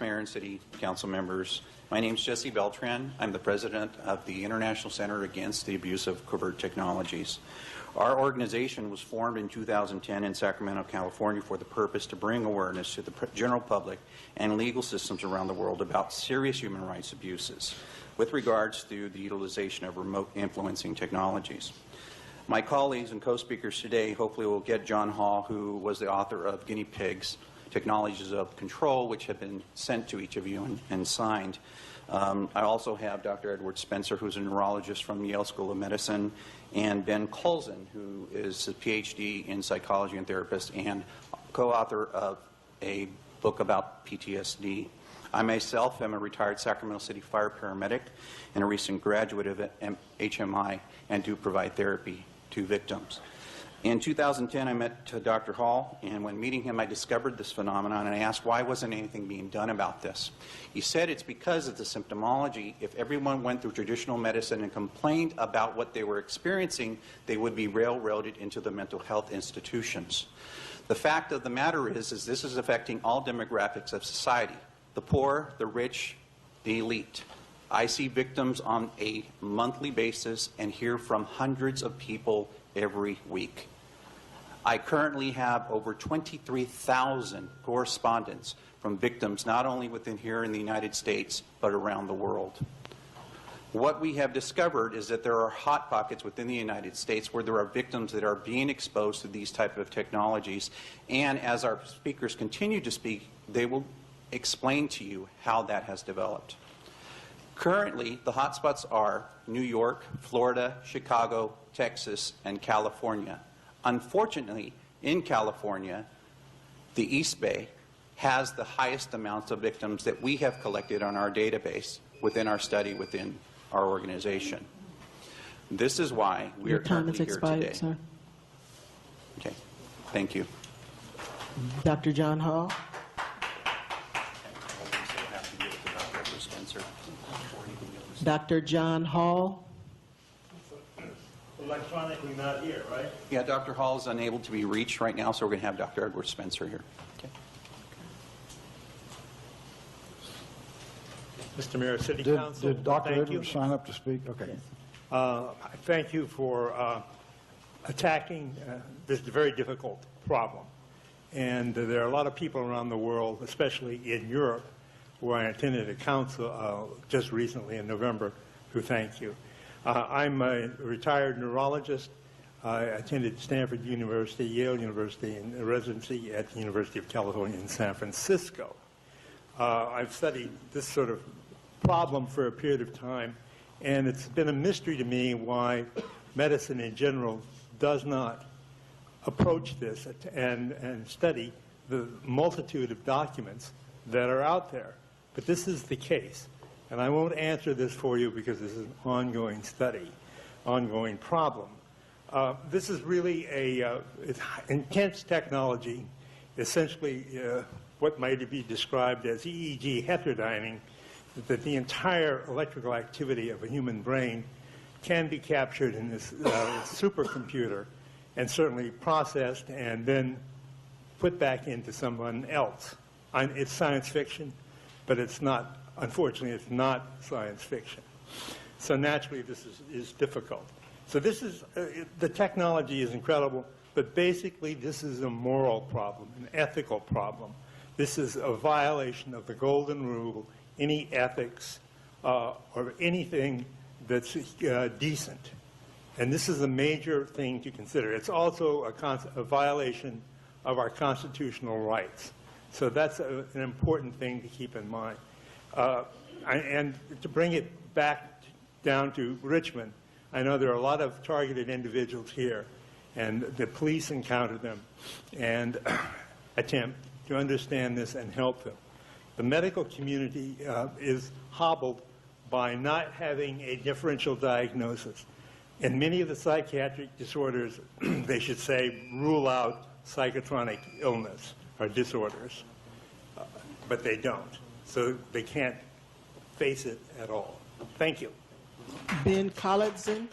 Mayor and City Council members. My name is Jesse Beltran. I'm the president of the International Center Against the Abuse of Covert Technologies. Our organization was formed in 2010 in Sacramento, California for the purpose to bring awareness to the general public and legal systems around the world about serious human rights abuses with regards to the utilization of remote influencing technologies. My colleagues and co-speakers today hopefully will get John Hall, who was the author of Guinea Pigs, Technologies of Control, which have been sent to each of you and signed. I also have Dr. Edward Spencer, who's a neurologist from Yale School of Medicine, and Ben Colson, who is a PhD in psychology and therapist and co-author of a book about PTSD. I myself am a retired Sacramento City fire paramedic and a recent graduate of HMI and do provide therapy to victims. In 2010, I met Dr. Hall, and when meeting him, I discovered this phenomenon, and I asked why wasn't anything being done about this. He said it's because of the symptomology. If everyone went through traditional medicine and complained about what they were experiencing, they would be railroaded into the mental health institutions. The fact of the matter is this is affecting all demographics of society, the poor, the rich, the elite. I see victims on a monthly basis and hear from hundreds of people every week. I currently have over 23,000 correspondents from victims not only within here in the United States, but around the world. What we have discovered is that there are hot pockets within the United States where there are victims that are being exposed to these type of technologies, and as our speakers continue to speak, they will explain to you how that has developed. Currently, the hotspots are New York, Florida, Chicago, Texas, and California. Unfortunately, in California, the East Bay has the highest amounts of victims that we have collected on our database within our study within our organization. This is why we are currently here today. Sir. Okay, thank you. Dr. John Hall. Dr. John Hall. Electronically not here, right? Yeah, Dr. Hall is unable to be reached right now, so we're going to have Dr. Edward Spencer here. Okay. Mr. Mayor, City Council, did Dr. Edwards sign up to speak? Okay. Thank you for attacking this very difficult problem. And there are a lot of people around the world, especially in Europe, where I attended a council just recently in November, who thank you. I'm a retired neurologist. I attended Stanford University, Yale University, and a residency at the University of California in San Francisco. I've studied this sort of problem for a period of time, and it's been a mystery to me why medicine in general does not approach this and study the multitude of documents that are out there. But this is the case. And I won't answer this for you because this is an ongoing study, ongoing problem. This is really a intense technology, essentially what might be described as EEG heterodyning, that the entire electrical activity of a human brain can be captured in this supercomputer and certainly processed and then put back into someone else. It's science fiction, but it's not. Unfortunately, it's not science fiction. So naturally, this is difficult. So this is, the technology is incredible, but basically this is a moral problem, an ethical problem. This is a violation of the golden rule, any ethics or anything that's decent. And this is a major thing to consider. It's also a violation of our constitutional rights. So that's an important thing to keep in mind. And to bring it back down to Richmond, I know there are a lot of targeted individuals here, and the police encounter them and attempt to understand this and help them. The medical community is hobbled by not having a differential diagnosis. In many of the psychiatric disorders, they should say, rule out psychotronic illness or disorders, but they don't. So they can't face it at all. Thank you. Ben Collinson.